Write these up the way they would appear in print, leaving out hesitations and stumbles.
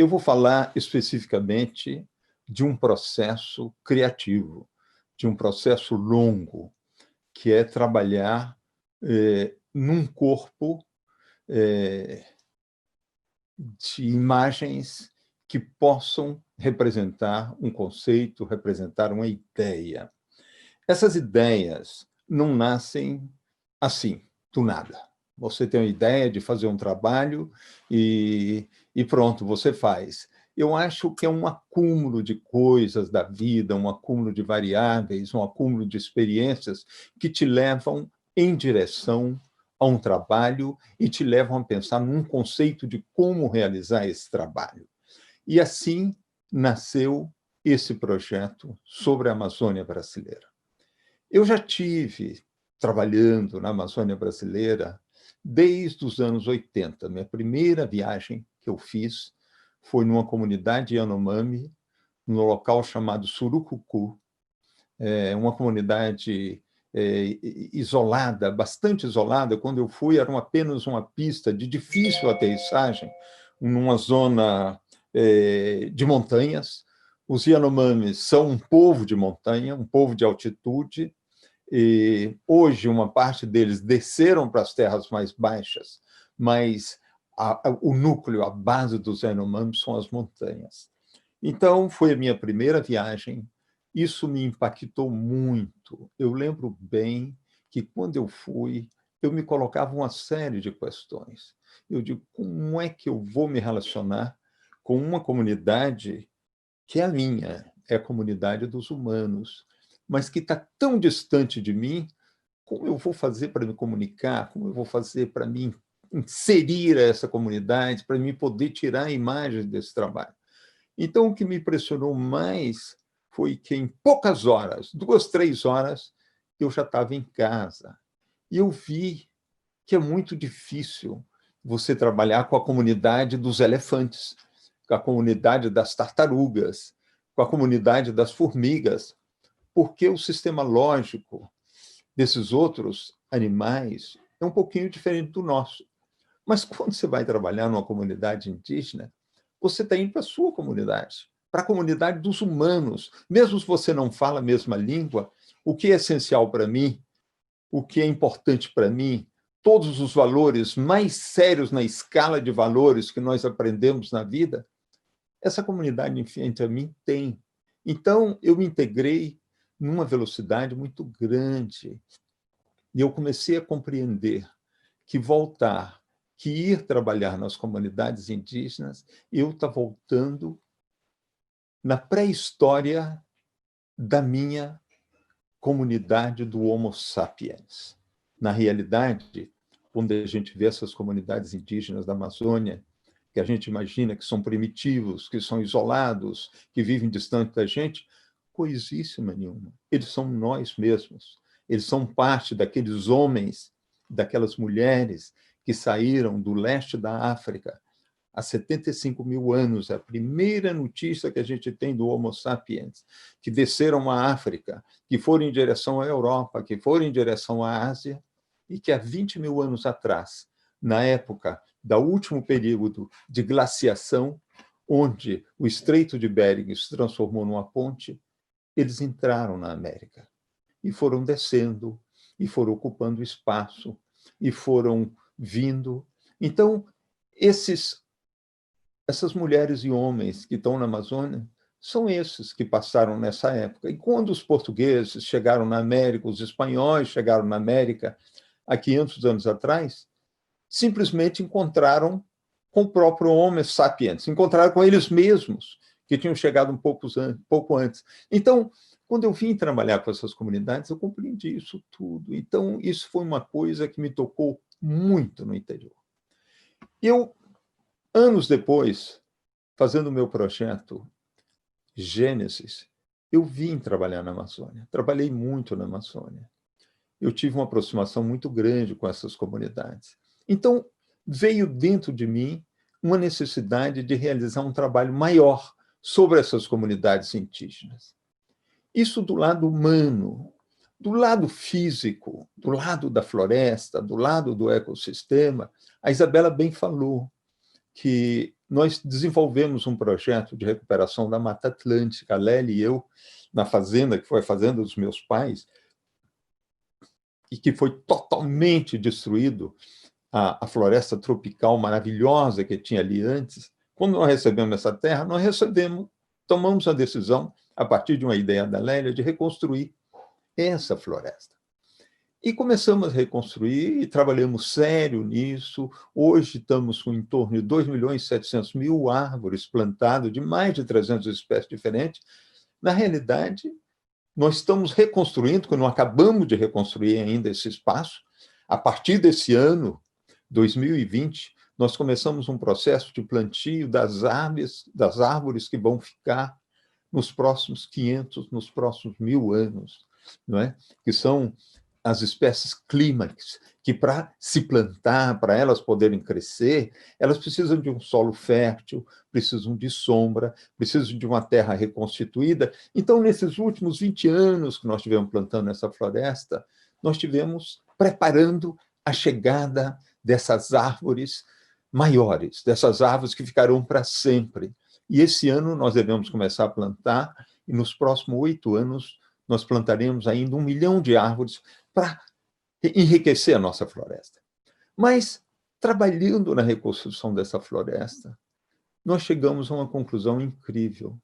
eu vou falar especificamente de um processo criativo, de um processo longo, que é trabalhar num corpo de imagens que possam representar um conceito, representar uma ideia. Essas ideias não nascem assim, do nada. Você tem uma ideia de fazer um trabalho e pronto, você faz. Eu acho que é um acúmulo de coisas da vida, um acúmulo de variáveis, um acúmulo de experiências que te levam em direção a um trabalho e te levam a pensar num conceito de como realizar esse trabalho. E assim nasceu esse projeto sobre a Amazônia brasileira. Eu já tive trabalhando na Amazônia brasileira desde os anos 80. Minha primeira viagem que eu fiz foi numa comunidade Yanomami, num local chamado Surucucu, uma comunidade isolada, bastante isolada. Quando eu fui, era apenas uma pista de difícil aterrissagem, numa zona de montanhas. Os Yanomamis são um povo de montanha, um povo de altitude, e hoje uma parte deles desceram para as terras mais baixas, mas o núcleo, a base dos Yanomami são as montanhas. Então, foi a minha primeira viagem, isso me impactou muito. Eu lembro bem que, quando eu fui, eu me colocava uma série de questões. Eu digo, como é que eu vou me relacionar com uma comunidade que é a minha, é a comunidade dos humanos, mas que está tão distante de mim? Como eu vou fazer para me comunicar? Como eu vou fazer para me inserir essa comunidade, para me poder tirar imagens desse trabalho? Então, o que me impressionou mais foi que, em poucas horas, 2, 3 horas, eu já estava em casa. E eu vi que é muito difícil você trabalhar com a comunidade dos elefantes, com a comunidade das tartarugas, com a comunidade das formigas, porque o sistema lógico desses outros animais é um pouquinho diferente do nosso. Mas, quando você vai trabalhar numa comunidade indígena, você está indo para a sua comunidade, para a comunidade dos humanos. Mesmo se você não fala a mesma língua, o que é essencial para mim, o que é importante para mim, todos os valores mais sérios na escala de valores que nós aprendemos na vida, essa comunidade em frente a mim tem. Então, eu me integrei numa velocidade muito grande e eu comecei a compreender que ir trabalhar nas comunidades indígenas, eu estou voltando na pré-história da minha comunidade do Homo sapiens. Na realidade, quando a gente vê essas comunidades indígenas da Amazônia, que a gente imagina que são primitivos, que são isolados, que vivem distante da gente, coisíssima nenhuma. Eles são nós mesmos. Eles são parte daqueles homens, daquelas mulheres que saíram do leste da África há 75 mil anos. É a primeira notícia que a gente tem do Homo sapiens, que desceram a África, que foram em direção à Europa, que foram em direção à Ásia, e que há 20 mil anos atrás, na época do último período de glaciação, onde o Estreito de Bering se transformou numa ponte, eles entraram na América e foram descendo, e foram ocupando espaço, e foram vindo. Então, essas mulheres e homens que estão na Amazônia são esses que passaram nessa época. E quando os portugueses chegaram na América, os espanhóis chegaram na América há 500 anos atrás, simplesmente encontraram com o próprio Homo sapiens, encontraram com eles mesmos, que tinham chegado pouco antes. Então, quando eu vim trabalhar com essas comunidades, eu compreendi isso tudo. Então, isso foi uma coisa que me tocou muito no interior. Eu, anos depois, fazendo o meu projeto Gênesis, eu vim trabalhar na Amazônia. Trabalhei muito na Amazônia. Eu tive uma aproximação muito grande com essas comunidades. Então, veio dentro de mim uma necessidade de realizar um trabalho maior sobre essas comunidades indígenas. Isso do lado humano, do lado físico, do lado da floresta, do lado do ecossistema. A Isabela bem falou que nós desenvolvemos um projeto de recuperação da Mata Atlântica, a Lélia e eu, na fazenda, que foi a fazenda dos meus pais, e que foi totalmente destruído, a floresta tropical maravilhosa que tinha ali antes. Quando nós recebemos essa terra, tomamos a decisão, a partir de uma ideia da Lélia, de reconstruir essa floresta. E começamos a reconstruir e trabalhamos sério nisso. Hoje estamos com em torno de 2.700.000 árvores plantadas, de mais de 300 espécies diferentes. Na realidade, nós estamos reconstruindo, porque não acabamos de reconstruir ainda esse espaço. A partir desse ano, 2020, nós começamos um processo de plantio das árvores que vão ficar nos próximos 500, nos próximos 1.000 anos, não é? Que são as espécies clímax, que para se plantar, para elas poderem crescer, elas precisam de um solo fértil, precisam de sombra, precisam de uma terra reconstituída. Então, nesses últimos 20 anos que nós tivemos plantando essa floresta, nós tivemos preparando a chegada dessas árvores maiores, dessas árvores que ficarão para sempre. E esse ano nós devemos começar a plantar, e nos próximos 8 anos nós plantaremos ainda 1 milhão de árvores para enriquecer a nossa floresta. Mas, trabalhando na reconstrução dessa floresta, nós chegamos a uma conclusão incrível.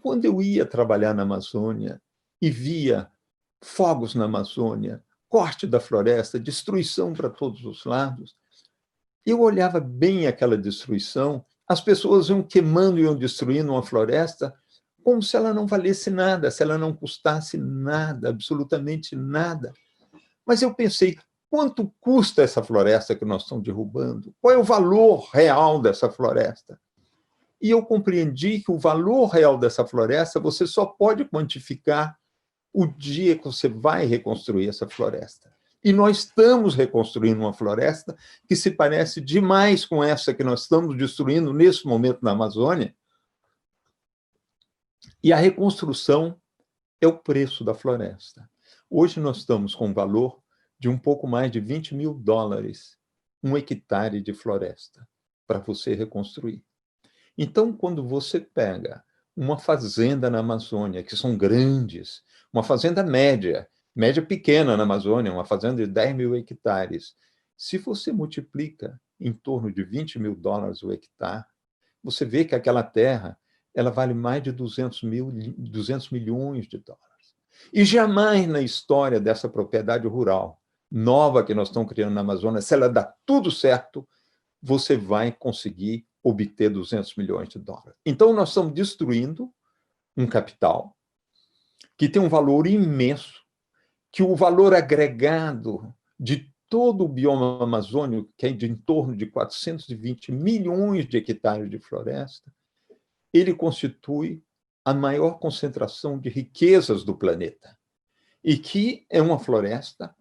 Quando eu ia trabalhar na Amazônia e via fogos na Amazônia, corte da floresta, destruição para todos os lados, eu olhava bem aquela destruição, as pessoas iam queimando, iam destruindo uma floresta, como se ela não valesse nada, se ela não custasse nada, absolutamente nada. Mas eu pensei, quanto custa essa floresta que nós estamos derrubando? Qual é o valor real dessa floresta? E eu compreendi que o valor real dessa floresta você só pode quantificar o dia que você vai reconstruir essa floresta. E nós estamos reconstruindo uma floresta que se parece demais com essa que nós estamos destruindo nesse momento na Amazônia. E a reconstrução é o preço da floresta. Hoje nós estamos com um valor de um pouco mais de $20.000, 1 hectare de floresta, para você reconstruir. Então, quando você pega uma fazenda na Amazônia, que são grandes, uma fazenda média pequena na Amazônia, uma fazenda de 10.000 hectares, se você multiplica em torno de $20.000 o hectare, você vê que aquela terra ela vale mais de 200 milhões de dólares. E jamais na história dessa propriedade rural nova que nós estamos criando na Amazônia, se ela dá tudo certo, você vai conseguir obter 200 milhões de dólares. Então, nós estamos destruindo um capital que tem um valor imenso, que o valor agregado de todo o bioma amazônico, que é de em torno de 420 milhões de hectares de floresta, ele constitui a maior concentração de riquezas do planeta. E que é uma floresta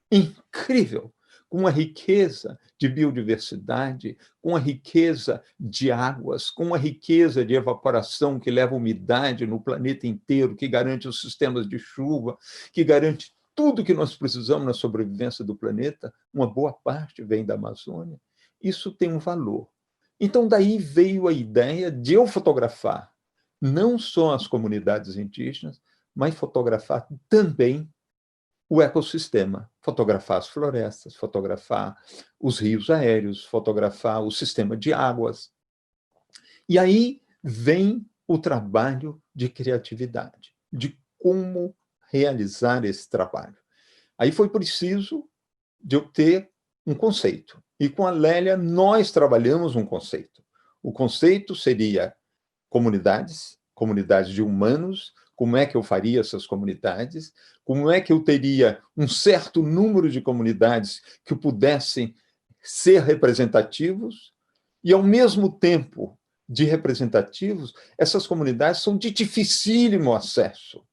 incrível, com uma riqueza de biodiversidade, com uma riqueza de águas, com uma riqueza de evaporação que leva umidade no planeta inteiro, que garante os sistemas de chuva, que garante tudo que nós precisamos na sobrevivência do planeta. Uma boa parte vem da Amazônia. Isso tem um valor. Então, daí veio a ideia de eu fotografar não só as comunidades indígenas, mas fotografar também o ecossistema, fotografar as florestas, fotografar os rios aéreos, fotografar o sistema de águas. E aí vem o trabalho de criatividade, de como realizar esse trabalho. Aí foi preciso de eu ter um conceito. E com a Lélia nós trabalhamos um conceito. O conceito seria comunidades de humanos. Como é que eu faria essas comunidades? Como é que eu teria um certo número de comunidades que pudessem ser representativos? E, ao mesmo tempo de representativos, essas comunidades são de dificílimo acesso.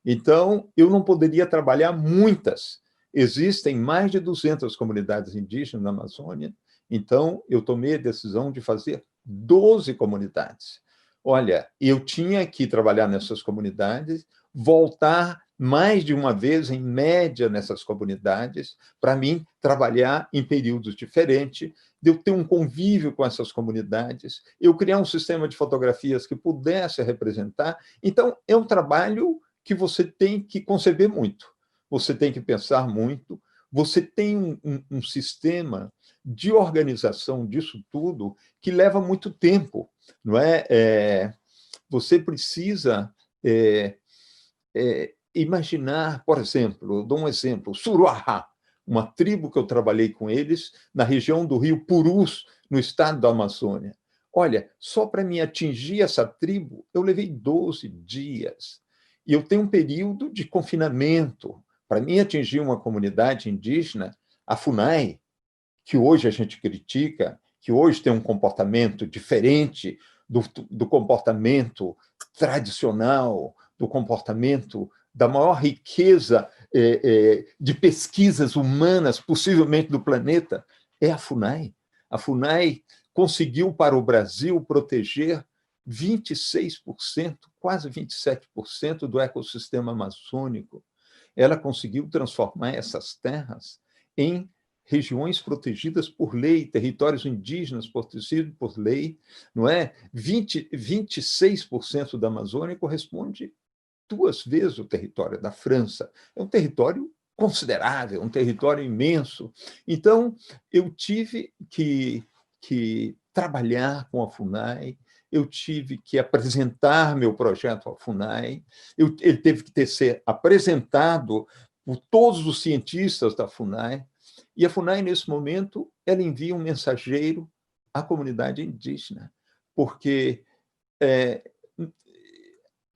Então, eu não poderia trabalhar muitas. Existem mais de 200 comunidades indígenas na Amazônia, então eu tomei a decisão de fazer 12 comunidades. Olha, eu tinha que trabalhar nessas comunidades, voltar mais de uma vez, em média, nessas comunidades, para mim trabalhar em períodos diferentes, de eu ter um convívio com essas comunidades, eu criar um sistema de fotografias que pudesse representar. Então, é um trabalho que você tem que conceber muito, você tem que pensar muito, você tem um sistema de organização disso tudo que leva muito tempo, não é? Você precisa imaginar, por exemplo, eu dou um exemplo, Suruahá, uma tribo que eu trabalhei com eles na região do rio Purus, no estado da Amazônia. Olha, só para me atingir essa tribo, eu levei 12 dias. E eu tenho um período de confinamento. Para mim atingir uma comunidade indígena, a FUNAI, que hoje a gente critica, que hoje tem um comportamento diferente do comportamento tradicional, do comportamento da maior riqueza de pesquisas humanas, possivelmente do planeta, é a FUNAI. A FUNAI conseguiu para o Brasil proteger 26%, quase 27% do ecossistema amazônico. Ela conseguiu transformar essas terras em regiões protegidas por lei, territórios indígenas protegidos por lei, não é? 26% da Amazônia corresponde 2 vezes o território da França. É um território considerável, um território imenso. Então, eu tive que trabalhar com a FUNAI, eu tive que apresentar meu projeto à FUNAI, ele teve que ser apresentado por todos os cientistas da FUNAI, e a FUNAI, nesse momento, ela envia um mensageiro à comunidade indígena, porque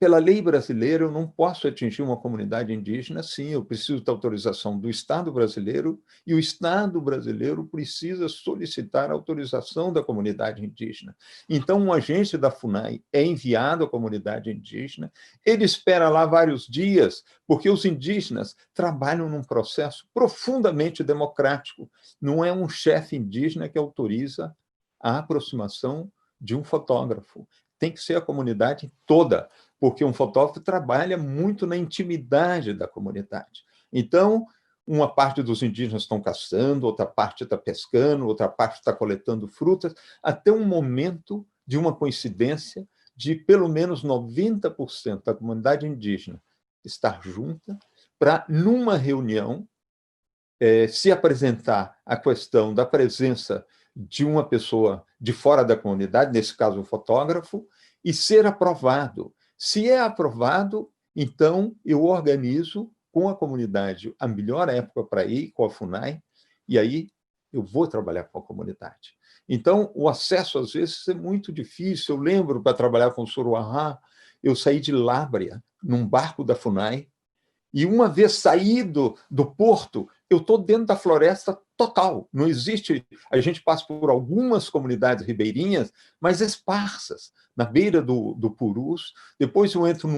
pela lei brasileira, eu não posso atingir uma comunidade indígena, sim, eu preciso da autorização do Estado brasileiro, e o Estado brasileiro precisa solicitar a autorização da comunidade indígena. Então, um agente da FUNAI é enviado à comunidade indígena, ele espera lá vários dias, porque os indígenas trabalham num processo profundamente democrático. Não é um chefe indígena que autoriza a aproximação de um fotógrafo. Tem que ser a comunidade toda, porque um fotógrafo trabalha muito na intimidade da comunidade. Então, uma parte dos indígenas estão caçando, outra parte está pescando, outra parte está coletando frutas, até um momento de uma coincidência de pelo menos 90% da comunidade indígena estar junta para, numa reunião, se apresentar a questão da presença de uma pessoa de fora da comunidade, nesse caso, um fotógrafo, e ser aprovado. Se é aprovado, então eu organizo com a comunidade a melhor época para ir, com a FUNAI, e aí eu vou trabalhar com a comunidade. Então, o acesso, às vezes, é muito difícil. Eu lembro, para trabalhar com o Suruahá, eu saí de Lábrea, num barco da FUNAI, e uma vez saído do porto, eu estou dentro da floresta total. Não existe. A gente passa por algumas comunidades ribeirinhas, mas esparsas, na beira do Purus. Depois eu entro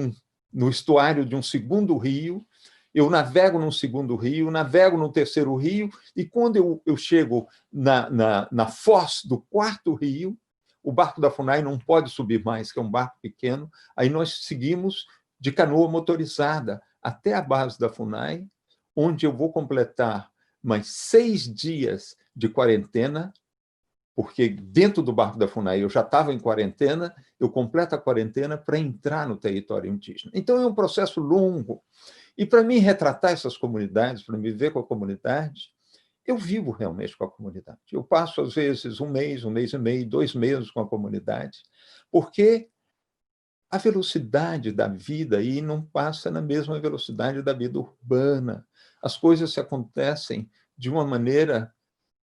no estuário de um segundo rio, eu navego num segundo rio, navego no terceiro rio, e quando eu chego na foz do quarto rio, o barco da FUNAI não pode subir mais, que é um barco pequeno, aí nós seguimos de canoa motorizada até a base da FUNAI, onde eu vou completar mais 6 dias de quarentena, porque dentro do barco da FUNAI eu já estava em quarentena, eu completo a quarentena para entrar no território indígena. Então, é um processo longo. E para mim retratar essas comunidades, para me ver com a comunidade, eu vivo realmente com a comunidade. Eu passo, às vezes, um mês e meio, 2 meses com a comunidade, porque a velocidade da vida aí não passa na mesma velocidade da vida urbana. As coisas se acontecem de uma maneira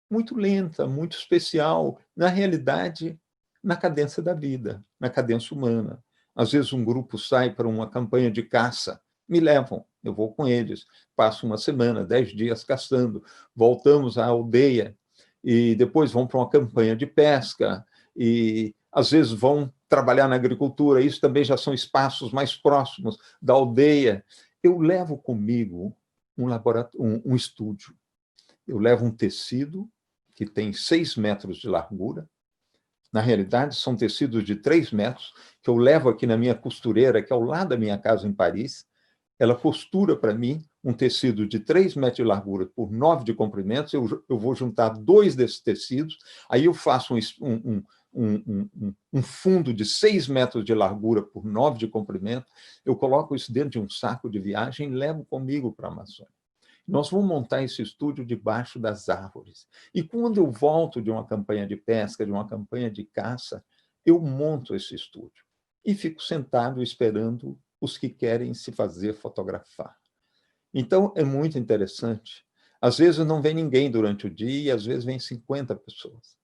muito lenta, muito especial, na realidade, na cadência da vida, na cadência humana. Às vezes um grupo sai para uma campanha de caça, me levam, eu vou com eles, passo uma semana, 10 dias caçando, voltamos à aldeia e depois vão para uma campanha de pesca e às vezes vão trabalhar na agricultura, isso também já são espaços mais próximos da aldeia. Eu levo comigo um estúdio, eu levo um tecido que tem 6 metros de largura, na realidade são tecidos de 3 metros, que eu levo aqui na minha costureira, que é ao lado da minha casa em Paris, ela costura para mim um tecido de 3 metros de largura por 9 de comprimento, eu vou juntar 2 desses tecidos, aí eu faço um fundo de 6 metros de largura por 9 de comprimento, eu coloco isso dentro de um saco de viagem e levo comigo para a Amazônia. Nós vamos montar esse estúdio debaixo das árvores. E quando eu volto de uma campanha de pesca, de uma campanha de caça, eu monto esse estúdio e fico sentado esperando os que querem se fazer fotografar. Então, é muito interessante. Às vezes não vem ninguém durante o dia, e às vezes vem 50 pessoas.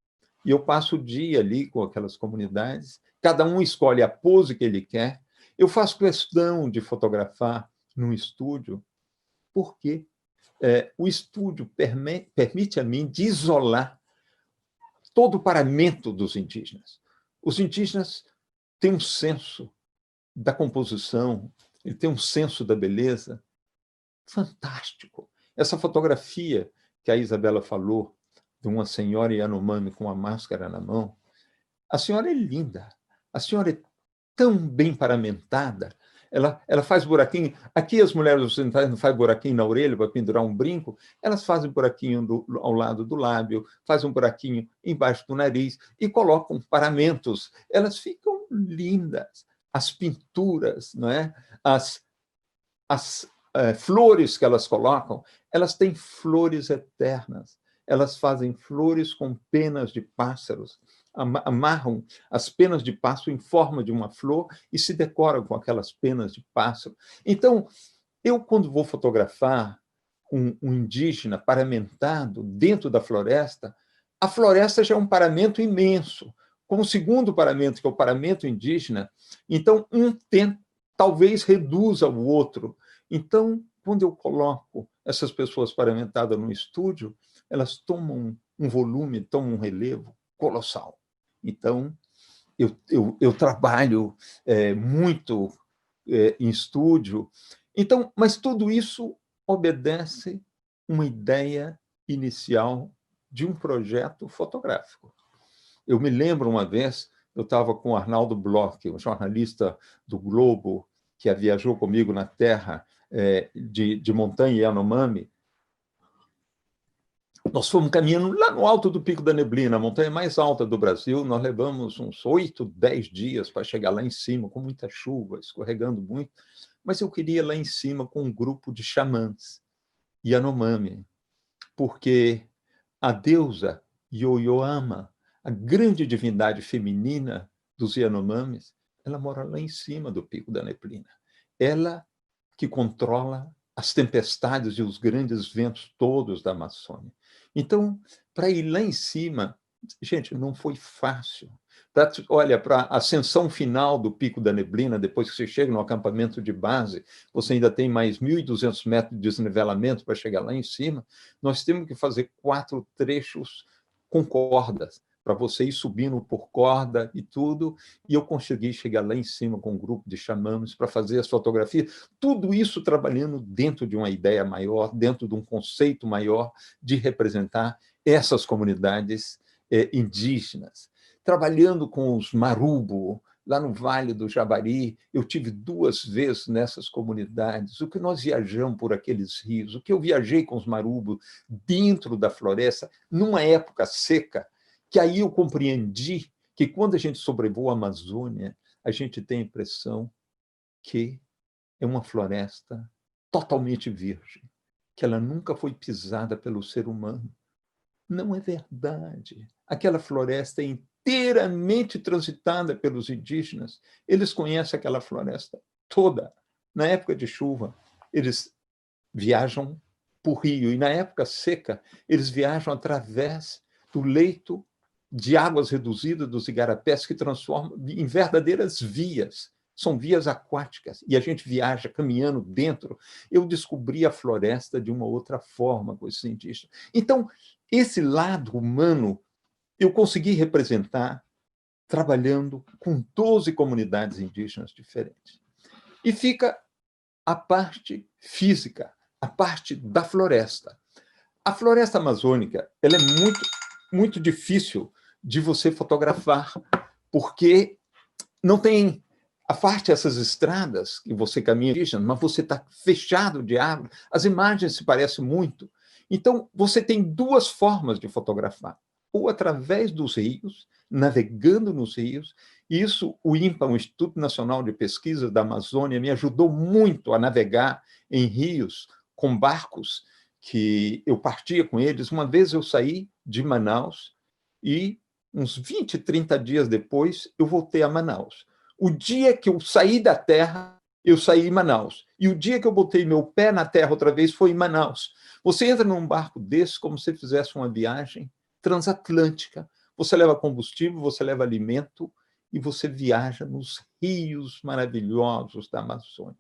E eu passo o dia ali com aquelas comunidades, cada um escolhe a pose que ele quer. Eu faço questão de fotografar num estúdio, porque o estúdio permite a mim de isolar todo o paramento dos indígenas. Os indígenas têm um senso da composição, ele tem um senso da beleza fantástico. Essa fotografia que a Isabela falou, de uma senhora Yanomami com uma máscara na mão, a senhora é linda, a senhora é tão bem paramentada, ela faz buraquinho. Aqui as mulheres ocidentais não fazem buraquinho na orelha para pendurar um brinco, elas fazem buraquinho ao lado do lábio, fazem um buraquinho embaixo do nariz e colocam paramentos. Elas ficam lindas. As pinturas, não é? As flores que elas colocam, elas têm flores eternas. Elas fazem flores com penas de pássaros, amarram as penas de pássaro em forma de uma flor e se decoram com aquelas penas de pássaro. Então, eu, quando vou fotografar um indígena paramentado dentro da floresta, a floresta já é um paramento imenso, com o segundo paramento, que é o paramento indígena, então talvez reduza o outro. Então, quando eu coloco essas pessoas paramentadas no estúdio, elas tomam um volume, tomam um relevo colossal. Então, eu trabalho muito em estúdio. Então, mas tudo isso obedece uma ideia inicial de um projeto fotográfico. Eu me lembro uma vez, eu estava com o Arnaldo Bloch, um jornalista do Globo, que viajou comigo na terra de montanha Yanomami. Nós fomos caminhando lá no alto do Pico da Neblina, a montanha mais alta do Brasil. Nós levamos uns 8, 10 dias para chegar lá em cima, com muita chuva, escorregando muito. Mas eu queria ir lá em cima com um grupo de xamãs, Yanomami, porque a deusa Ioiôama, a grande divindade feminina dos Yanomamis, ela mora lá em cima do Pico da Neblina. Ela que controla as tempestades e os grandes ventos todos da Amazônia. Então, para ir lá em cima, gente, não foi fácil. Olha, para a ascensão final do Pico da Neblina, depois que você chega no acampamento de base, você ainda tem mais 1.200 metros de desnivelamento para chegar lá em cima, nós temos que fazer 4 trechos com cordas, para você ir subindo por corda e tudo, e eu consegui chegar lá em cima com um grupo de xamãs para fazer as fotografias, tudo isso trabalhando dentro de uma ideia maior, dentro de um conceito maior de representar essas comunidades indígenas. Trabalhando com os Marubo, lá no Vale do Javari, eu tive 2 vezes nessas comunidades, o que nós viajamos por aqueles rios, o que eu viajei com os Marubo dentro da floresta, numa época seca, que aí eu compreendi que quando a gente sobrevoa a Amazônia, a gente tem a impressão que é uma floresta totalmente virgem, que ela nunca foi pisada pelo ser humano. Não é verdade. Aquela floresta é inteiramente transitada pelos indígenas. Eles conhecem aquela floresta toda. Na época de chuva, eles viajam por rio, e na época seca, eles viajam através do leito de águas reduzidas dos igarapés, que transformam em verdadeiras vias. São vias aquáticas, e a gente viaja caminhando dentro. Eu descobri a floresta de uma outra forma com esses indígenas. Então, esse lado humano eu consegui representar trabalhando com 12 comunidades indígenas diferentes. E fica a parte física, a parte da floresta. A floresta amazônica ela é muito, muito difícil de você fotografar, porque não tem Afaste essas estradas que você caminha, mas você está fechado de árvore, as imagens se parecem muito. Então, você tem duas formas de fotografar, ou através dos rios, navegando nos rios. Isso, o INPA, o Instituto Nacional de Pesquisa da Amazônia, me ajudou muito a navegar em rios com barcos que eu partia com eles. Uma vez eu saí de Manaus e uns 20, 30 dias depois eu voltei a Manaus. O dia que eu saí da terra, eu saí em Manaus. E o dia que eu botei meu pé na terra outra vez foi em Manaus. Você entra num barco desse como se fizesse uma viagem transatlântica. Você leva combustível, você leva alimento e você viaja nos rios maravilhosos da Amazônia.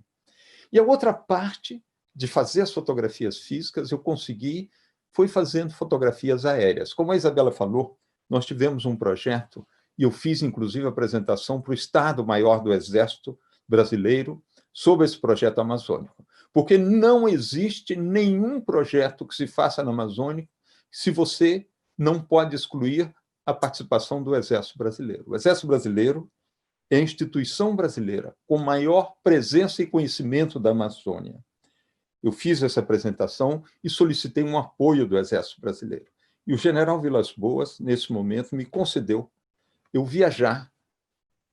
E a outra parte de fazer as fotografias físicas, eu consegui, foi fazendo fotografias aéreas. Como a Isabela falou, nós tivemos um projeto, e eu fiz, inclusive, a apresentação para o Estado-Maior do Exército Brasileiro sobre esse projeto amazônico. Porque não existe nenhum projeto que se faça na Amazônia se você não pode excluir a participação do Exército Brasileiro. O Exército Brasileiro é a instituição brasileira com maior presença e conhecimento da Amazônia. Eu fiz essa apresentação e solicitei um apoio do Exército Brasileiro. E o general Vilas Boas, nesse momento, me concedeu eu viajar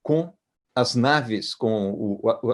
com as naves,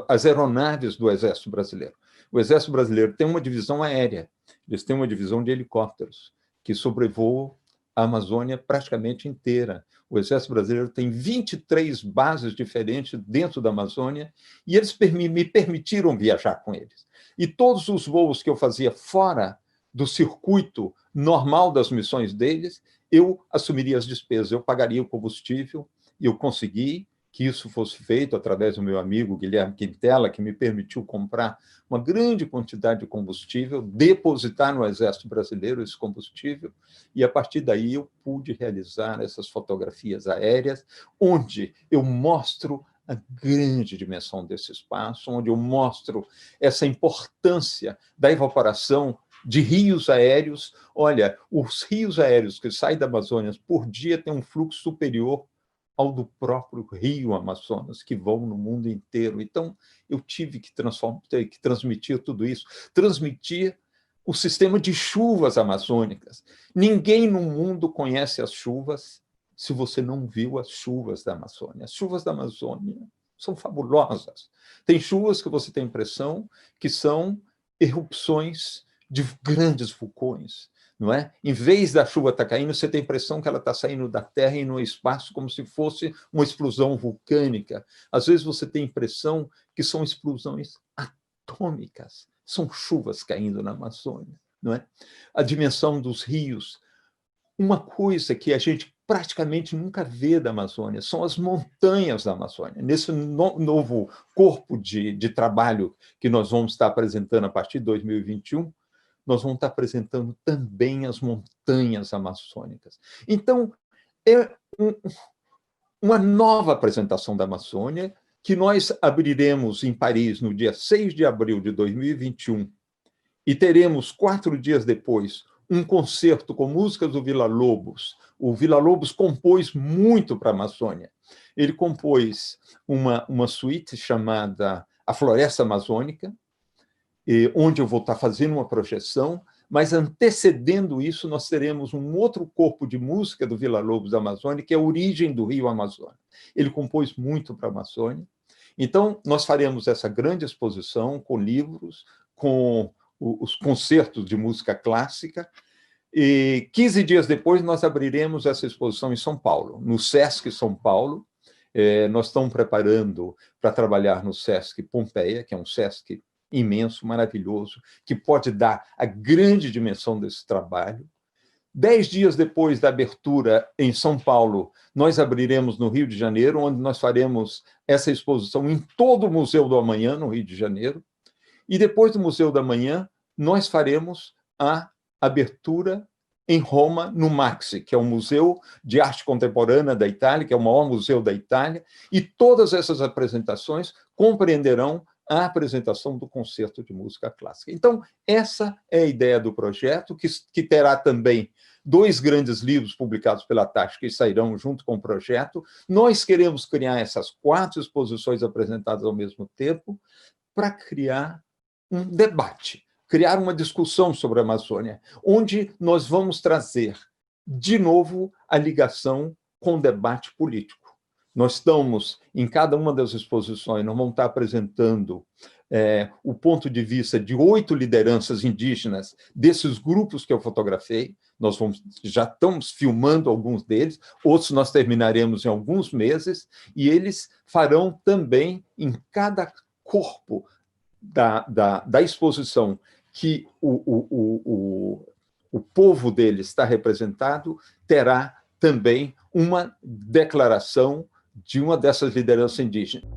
as aeronaves do Exército Brasileiro. O Exército Brasileiro tem uma divisão aérea, eles têm uma divisão de helicópteros, que sobrevoam a Amazônia praticamente inteira. O Exército Brasileiro tem 23 bases diferentes dentro da Amazônia, e eles me permitiram viajar com eles. E todos os voos que eu fazia fora do circuito normal das missões deles, eu assumiria as despesas, eu pagaria o combustível, e eu consegui que isso fosse feito através do meu amigo Guilherme Quintela, que me permitiu comprar uma grande quantidade de combustível, depositar no Exército Brasileiro esse combustível, e a partir daí eu pude realizar essas fotografias aéreas, onde eu mostro a grande dimensão desse espaço, onde eu mostro essa importância da evaporação de rios aéreos. Olha, os rios aéreos que saem da Amazônia por dia têm um fluxo superior ao do próprio rio Amazonas, que vão no mundo inteiro. Então, eu tive que transmitir tudo isso, transmitir o sistema de chuvas amazônicas. Ninguém no mundo conhece as chuvas se você não viu as chuvas da Amazônia. As chuvas da Amazônia são fabulosas. Tem chuvas que você tem a impressão que são erupções de grandes vulcões, não é? Em vez da chuva estar caindo, você tem a impressão que ela está saindo da terra e no espaço como se fosse uma explosão vulcânica. Às vezes você tem a impressão que são explosões atômicas, são chuvas caindo na Amazônia, não é? A dimensão dos rios. Uma coisa que a gente praticamente nunca vê da Amazônia são as montanhas da Amazônia. Nesse novo corpo de trabalho que nós vamos estar apresentando a partir de 2021, nós vamos estar apresentando também as montanhas amazônicas. Então, é uma nova apresentação da Amazônia, que nós abriremos em Paris no dia 6 de abril de 2021, e teremos, 4 dias depois, um concerto com músicas do Villa-Lobos. O Villa-Lobos compôs muito para a Amazônia. Ele compôs uma suíte chamada A Floresta Amazônica, onde eu vou estar fazendo uma projeção, mas antecedendo isso, nós teremos um outro corpo de música do Villa-Lobos da Amazônia, que é a Origem do Rio Amazonas. Ele compôs muito para a Amazônia. Então, nós faremos essa grande exposição com livros, com os concertos de música clássica, e 15 dias depois nós abriremos essa exposição em São Paulo, no Sesc São Paulo. Nós estamos preparando para trabalhar no Sesc Pompeia, que é um Sesc imenso, maravilhoso, que pode dar a grande dimensão desse trabalho. 10 dias depois da abertura em São Paulo, nós abriremos no Rio de Janeiro, onde nós faremos essa exposição em todo o Museu do Amanhã, no Rio de Janeiro. E depois do Museu da Manhã, nós faremos a abertura em Roma, no Maxi, que é o Museu de Arte Contemporânea da Itália, que é o maior museu da Itália, e todas essas apresentações compreenderão a apresentação do concerto de música clássica. Então, essa é a ideia do projeto, que terá também 2 grandes livros publicados pela Tasch, que sairão junto com o projeto. Nós queremos criar essas 4 exposições apresentadas ao mesmo tempo para criar um debate, criar uma discussão sobre a Amazônia, onde nós vamos trazer, de novo, a ligação com o debate político. Nós estamos, em cada uma das exposições, nós vamos estar apresentando o ponto de vista de 8 lideranças indígenas desses grupos que eu fotografei. Já estamos filmando alguns deles, outros nós terminaremos em alguns meses, e eles farão também, em cada corpo da exposição que o povo deles está representado, terá também uma declaração de uma dessas lideranças indígenas.